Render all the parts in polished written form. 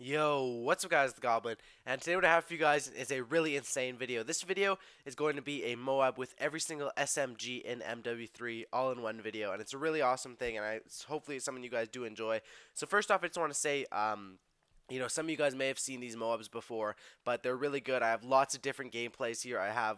Yo, what's up guys, the Goblin, and today what I have for you guys is a really insane video. This video is going to be a Moab with every single SMG in MW3 all in one video, and it's a really awesome thing, and hopefully it's something you guys do enjoy. So first off, I just want to say, some of you guys may have seen these Moabs before, but they're really good. I have lots of different gameplays here. I have,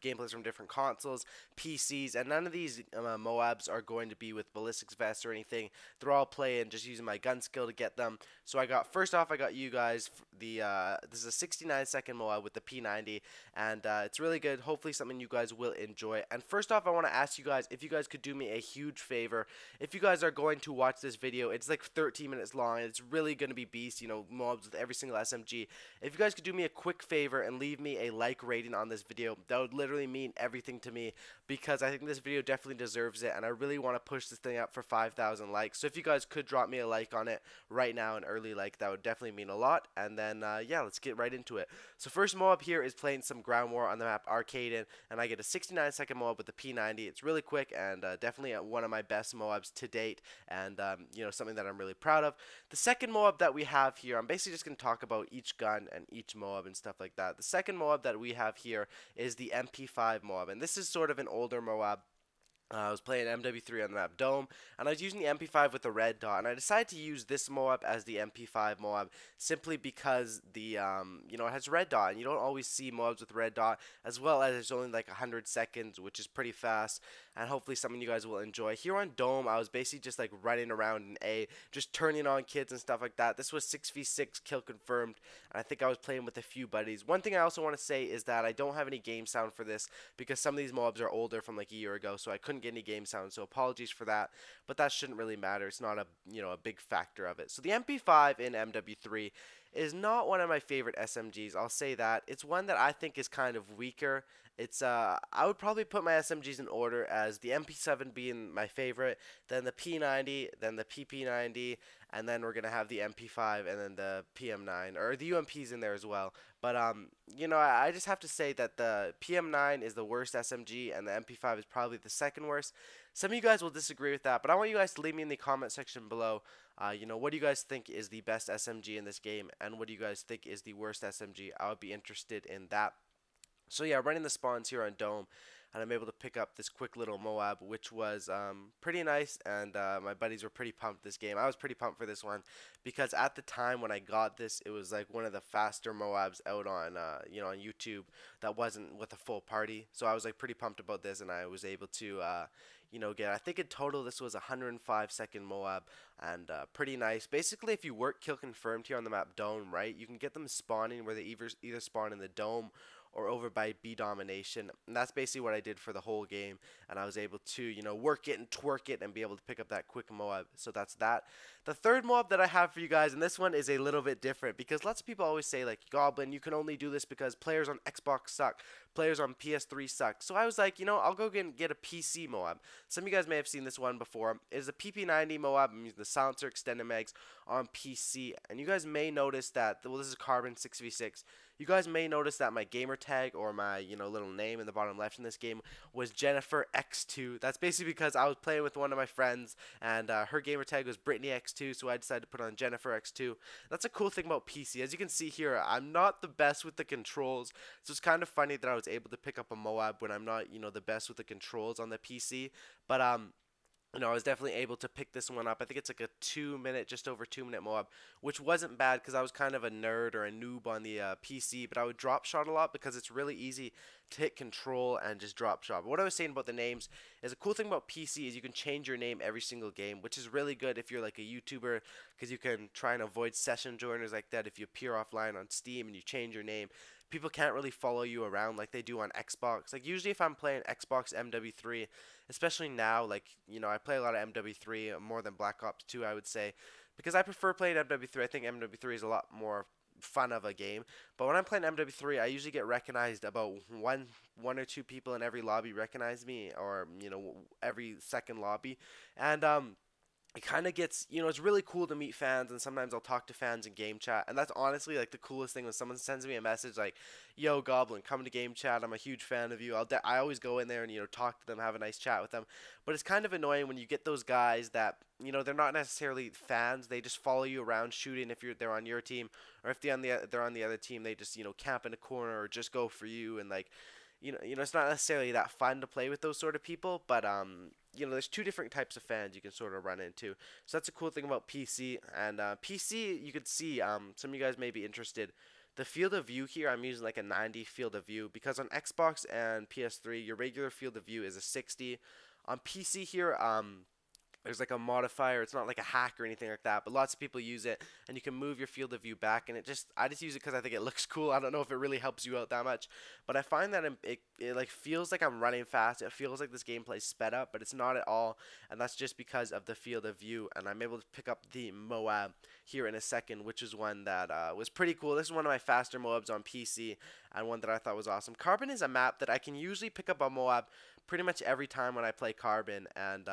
gameplays from different consoles, PCs, and none of these Moabs are going to be with ballistics vests or anything. They're all playing just using my gun skill to get them. So first off, I got you guys this is a 69-second Moab with the P90, and it's really good. Hopefully something you guys will enjoy. And first off, I want to ask you guys if you guys could do me a huge favor. If you guys are going to watch this video, it's like 13 minutes long, and it's really going to be beast, Moabs with every single SMG. If you guys could do me a quick favor and leave me a like rating on this video, that would literally mean everything to me, because I think this video definitely deserves it, and I really want to push this thing up for 5,000 likes. So if you guys could drop me a like on it right now, an early like, that would definitely mean a lot. And then yeah, let's get right into it. So first Moab here is playing some ground war on the map Arcaden, and I get a 69-second Moab with the P90. It's really quick, and definitely one of my best Moabs to date, and something that I'm really proud of. The second Moab that we have here, I'm basically just going to talk about each gun and each Moab and stuff like that. The second Moab that we have here is the MP5 Moab, and this is sort of an older Moab. I was playing MW3 on the map Dome, and I was using the MP5 with the red dot, and I decided to use this Moab as the MP5 Moab simply because it has red dot, and you don't always see Moabs with red dot, as well as it's only like 100 seconds, which is pretty fast, and hopefully something you guys will enjoy. Here on Dome, I was basically just like running around in A, just turning on kids and stuff like that. This was 6v6 kill confirmed, and I think I was playing with a few buddies. One thing I also want to say is that I don't have any game sound for this, because some of these Moabs are older from like a year ago, so I couldn't get any game sound, so apologies for that, but that shouldn't really matter. It's not a big factor of it. So the MP5 in MW3 is not one of my favorite SMGs, I'll say that. It's one that I think is kind of weaker. I would probably put my SMGs in order as the MP7 being my favorite, then the P90, then the PP90, and then we're gonna have the MP5 and then the PM9, or the UMPs in there as well. But I just have to say that the PM9 is the worst SMG and the MP5 is probably the second worst. Some of you guys will disagree with that, but I want you guys to leave me in the comment section below. What do you guys think is the best SMG in this game, and what do you guys think is the worst SMG? I would be interested in that. So yeah, running the spawns here on Dome, and I'm able to pick up this quick little Moab, which was pretty nice, and my buddies were pretty pumped this game. I was pretty pumped for this one, because at the time when I got this, it was like one of the faster Moabs out on on YouTube that wasn't with a full party. So I was like pretty pumped about this, and I was able to I think in total this was a 105-second Moab, and pretty nice. Basically, if you work kill confirmed here on the map Dome, right, you can get them spawning where they either spawn in the Dome or over by B domination, and that's basically what I did for the whole game, and I was able to work it and twerk it and be able to pick up that quick Moab. So that's that. The third Moab that I have for you guys, and this one is a little bit different, because lots of people always say, like, Goblin, you can only do this because players on Xbox suck, players on PS3 suck. So I was like, I'll go get a PC Moab. Some of you guys may have seen this one before. It is a PP90 Moab. I'm using the silencer extended mags on PC, and you guys may notice that, well, this is Carbon 6v6. You guys may notice that my gamer tag, or my little name in the bottom left in this game, was Jennifer X2. That's basically because I was playing with one of my friends, and her gamer tag was Brittany X2, so I decided to put on Jennifer X2. That's a cool thing about PC. As you can see here, I'm not the best with the controls, so it's kind of funny that I was able to pick up a Moab when I'm not the best with the controls on the PC. But I was definitely able to pick this one up. I think it's like a 2 minute, just over 2 minute Moab, which wasn't bad because I was kind of a nerd or a noob on the PC, but I would drop shot a lot because it's really easy to hit control and just drop shot. But what I was saying about the names is a cool thing about PC is you can change your name every single game, which is really good if you're like a YouTuber, because you can try and avoid session joiners like that if you appear offline on Steam and you change your name. People can't really follow you around like they do on Xbox. Like usually if I'm playing Xbox MW3, especially now, like I play a lot of MW3 more than Black Ops 2, I would say, because I prefer playing MW3. I think MW3 is a lot more fun of a game. But when I'm playing MW3, I usually get recognized about one or two people in every lobby recognize me, or every second lobby, and it kind of gets, it's really cool to meet fans, and sometimes I'll talk to fans in game chat, and that's honestly like the coolest thing when someone sends me a message like, yo Goblin, come to game chat, I'm a huge fan of you. I always go in there and talk to them, have a nice chat with them. But it's kind of annoying when you get those guys that they're not necessarily fans, they just follow you around shooting if they're on your team, or if they're on the other team, they just camp in a corner or just go for you. And like, it's not necessarily that fun to play with those sort of people, but there's two different types of fans you can sort of run into. So that's a cool thing about PC. And PC, you could see, some of you guys may be interested. The field of view here, I'm using like a 90 field of view, because on Xbox and PS3, your regular field of view is a 60. On PC here, there's like a modifier. It's not like a hack or anything like that, but lots of people use it, and you can move your field of view back. And I just use it because I think it looks cool. I don't know if it really helps you out that much, but I find that it like feels like I'm running fast. It feels like this gameplay's sped up, but it's not at all, and that's just because of the field of view. And I'm able to pick up the Moab here in a second, which is one that was pretty cool. This is one of my faster Moabs on PC, and one that I thought was awesome. Carbon is a map that I can usually pick up on Moab pretty much every time when I play Carbon, and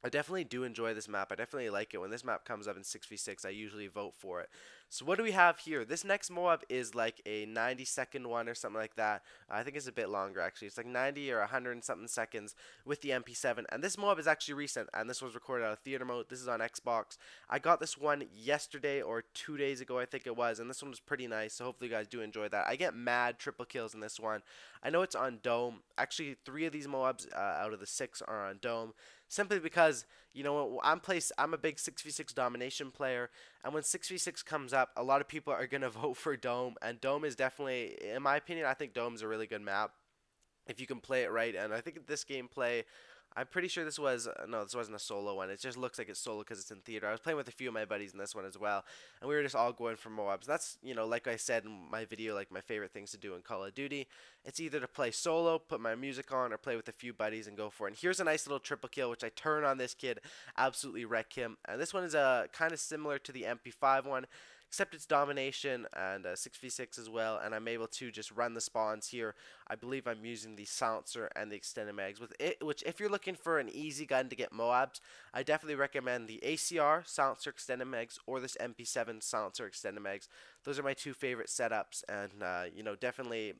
I definitely do enjoy this map. I definitely like it. When this map comes up in 6v6, I usually vote for it. So what do we have here? This next Moab is like a 90-second one or something like that. I think it's a bit longer, actually. It's like 90 or 100 and something seconds with the MP7. And this Moab is actually recent, and this was recorded out of theater mode. This is on Xbox. I got this one yesterday or 2 days ago, I think it was, and this one was pretty nice, so hopefully you guys do enjoy that. I get mad triple kills in this one. I know it's on Dome. Actually, 3 of these Moabs out of the 6 are on Dome. Simply because, I'm a big 6v6 domination player, and when 6v6 comes up, a lot of people are going to vote for Dome, and Dome is definitely, in my opinion, I think Dome's a really good map if you can play it right. And I think this gameplay, I'm pretty sure this was, no, this wasn't a solo one. It just looks like it's solo because it's in theater. I was playing with a few of my buddies in this one as well, and we were just all going for Moabs. That's, like I said in my video, like my favorite things to do in Call of Duty. It's either to play solo, put my music on, or play with a few buddies and go for it. And here's a nice little triple kill, which I turn on this kid, absolutely wreck him. And this one is kind of similar to the MP5 one, except it's domination and 6v6 as well, and I'm able to just run the spawns here. I believe I'm using the silencer and the extended mags with it, which if you're looking for an easy gun to get Moabs, I definitely recommend the ACR silencer extended mags or this MP7 silencer extended mags. Those are my two favorite setups, and definitely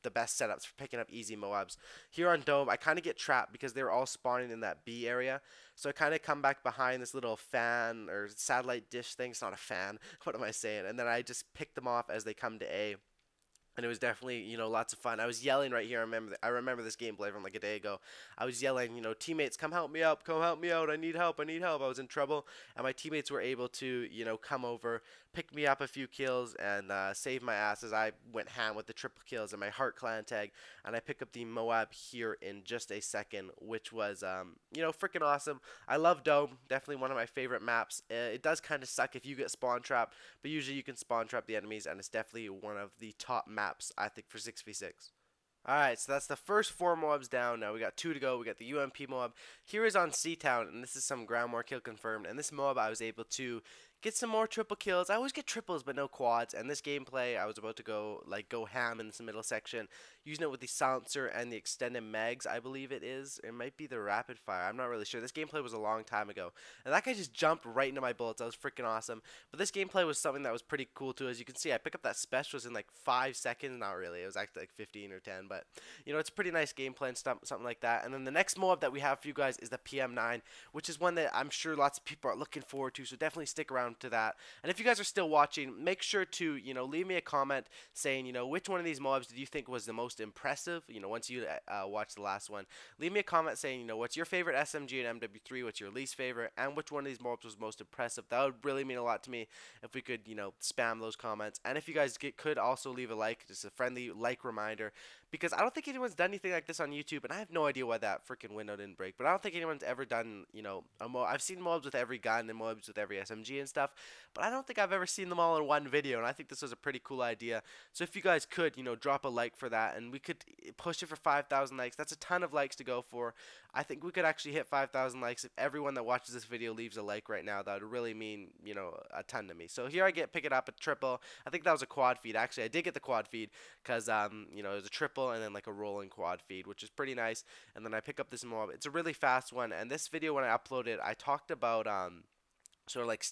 the best setups for picking up easy Moabs. Here on Dome, I kind of get trapped because they're all spawning in that B area. So I kind of come back behind this little fan or satellite dish thing. It's not a fan. What am I saying? And then I just pick them off as they come to A. And it was definitely, lots of fun. I was yelling right here. I remember this gameplay from like a day ago. I was yelling, teammates, come help me out, come help me out. I need help, I need help. I was in trouble, and my teammates were able to, come over, pick me up a few kills, and save my ass as I went ham with the triple kills and my Heart Clan tag. And I pick up the Moab here in just a second, which was, freaking awesome. I love Dome. Definitely one of my favorite maps. It does kind of suck if you get spawn trapped, but usually you can spawn trap the enemies, and it's definitely one of the top maps, I think, for 6v6. Alright, so that's the first 4 Moabs down. Now we got 2 to go. We got the UMP Moab. Here is on C-Town, and this is some ground war kill confirmed. And this Moab, I was able to get some more triple kills. I always get triples, but no quads. And this gameplay, I was about to go ham in this middle section, using it with the silencer and the extended mags, I believe it is. It might be the rapid fire. I'm not really sure. This gameplay was a long time ago, and that guy just jumped right into my bullets. That was freaking awesome. But this gameplay was something that was pretty cool too. As you can see, I pick up that specialist in like 5 seconds. Not really. It was actually like 15 or 10, but it's a pretty nice gameplay and stuff, something like that. And then the next Moab that we have for you guys is the PM9, which is one that I'm sure lots of people are looking forward to. So definitely stick around to that. And if you guys are still watching, make sure to leave me a comment saying which one of these Moabs did you think was the most impressive. Once you watch the last one, leave me a comment saying what's your favorite SMG and MW3, what's your least favorite, and which one of these Moabs was most impressive. That would really mean a lot to me if we could spam those comments. And if you guys could also leave a like, just a friendly like reminder, because I don't think anyone's done anything like this on YouTube, and I have no idea why that freaking window didn't break. But I don't think anyone's ever done I've seen Moabs with every gun and Moabs with every SMG and stuff. stuff, but I don't think I've ever seen them all in one video, and I think this was a pretty cool idea. So if you guys could, drop a like for that, and we could push it for 5,000 likes. That's a ton of likes to go for. I think we could actually hit 5,000 likes if everyone that watches this video leaves a like right now. That would really mean, a ton to me. So here I pick it up a triple. I think that was a quad feed. Actually, I did get the quad feed because, it was a triple and then like a rolling quad feed, which is pretty nice. And then I pick up this Moab. It's a really fast one. And this video, when I uploaded, I talked about sort of like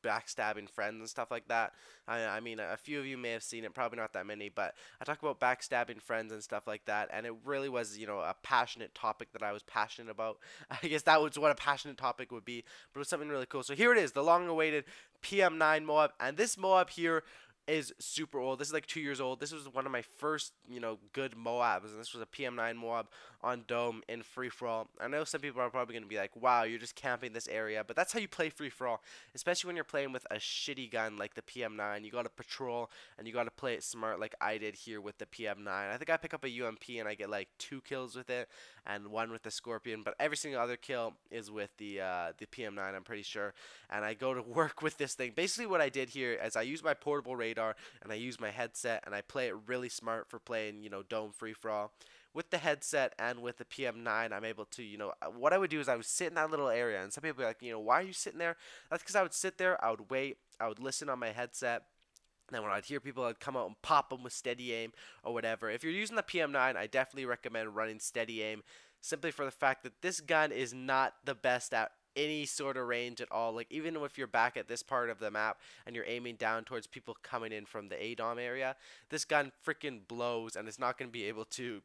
backstabbing friends and stuff like that. I mean, a few of you may have seen it, probably not that many, but I talk about backstabbing friends and stuff like that, and it really was, a passionate topic that I was passionate about. I guess that was what a passionate topic would be, but it was something really cool. So here it is, the long-awaited PM9 Moab, and this Moab here is super old. This is like 2 years old. This was one of my first, good Moabs, and this was a PM9 Moab on Dome in free-for-all. I know some people are probably going to be like, wow, you're just camping this area, but that's how you play free-for-all, especially when you're playing with a shitty gun like the PM9. You got to patrol, and you got to play it smart like I did here with the PM9. I think I pick up a UMP, and I get like 2 kills with it, and 1 with the Scorpion, but every single other kill is with the PM9, I'm pretty sure, and I go to work with this thing. Basically what I did here is I use my portable radar, and I use my headset, and I play it really smart for playing, Dome free-for-all. With the headset and with the PM9, I'm able to, what I would do is I would sit in that little area, and some people are like, why are you sitting there? That's because I would sit there, I would wait, I would listen on my headset. Then when I'd hear people, I'd come out and pop them with steady aim or whatever. If you're using the PM9, I definitely recommend running steady aim, simply for the fact that this gun is not the best at any sort of range at all. Like, even if you're back at this part of the map and you're aiming down towards people coming in from the ADOM area, this gun freaking blows, and it's not going to be able to,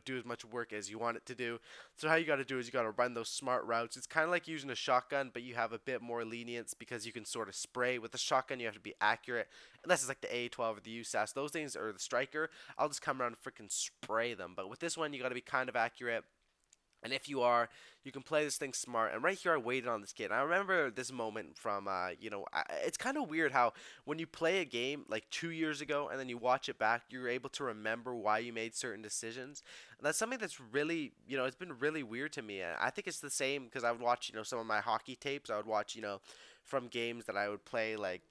do as much work as you want it to do. So how you got to do is you got to run those smart routes. It's kind of like using a shotgun, but you have a bit more lenience because you can sort of spray. With the shotgun, you have to be accurate. Unless it's like the A12 or the USAS. Those things, or the Striker, I'll just come around and freaking spray them. But with this one, you got to be kind of accurate. And if you are, you can play this thing smart. And right here, I waited on this kid. And I remember this moment from, it's kind of weird how when you play a game like 2 years ago and then you watch it back, you're able to remember why you made certain decisions. And that's something that's really, it's been really weird to me. And I think it's the same because I would watch, some of my hockey tapes. I would watch, from games that I would play, like,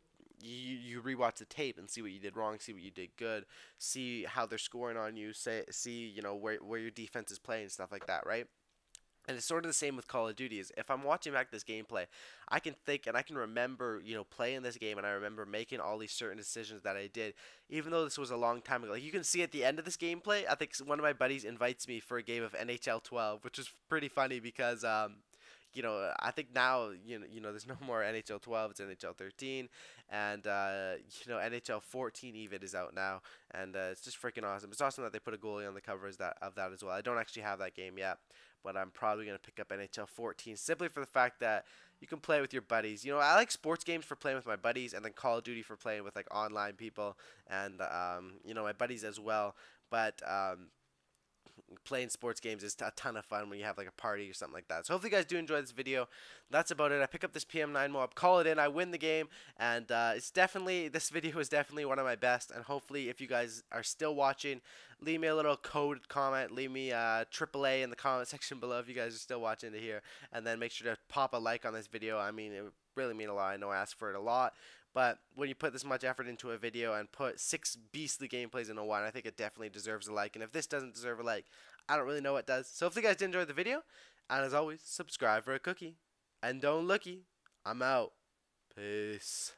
you rewatch the tape and see what you did wrong, see what you did good, see how they're scoring on you, see where your defense is playing, stuff like that, right? And it's sort of the same with Call of Duty. Is if I'm watching back this gameplay, I can think and I can remember, playing this game, and I remember making all these certain decisions that I did, even though this was a long time ago. Like, you can see at the end of this gameplay, I think one of my buddies invites me for a game of NHL 12, which is pretty funny because, I think now, there's no more NHL 12, it's NHL 13, and, NHL 14 even is out now, and it's just freaking awesome. It's awesome that they put a goalie on the cover of that as well. I don't actually have that game yet, but I'm probably going to pick up NHL 14 simply for the fact that you can play with your buddies. I like sports games for playing with my buddies, and then Call of Duty for playing with, like, online people, and, my buddies as well, but, playing sports games is a ton of fun when you have like a party or something like that. So hopefully you guys do enjoy this video. That's about it. I pick up this PM9 Moab, call it in, I win the game, and this video is definitely one of my best. And hopefully, if you guys are still watching, leave me a little code comment, leave me AAA in the comment section below if you guys are still watching to here, and then make sure to pop a like on this video. I mean, it would really mean a lot. I know I ask for it a lot, but when you put this much effort into a video and put 6 beastly gameplays into one, I think it definitely deserves a like. And if this doesn't deserve a like, I don't really know what does. So hopefully you guys did enjoy the video. And as always, subscribe for a cookie. And don't looky. I'm out. Peace.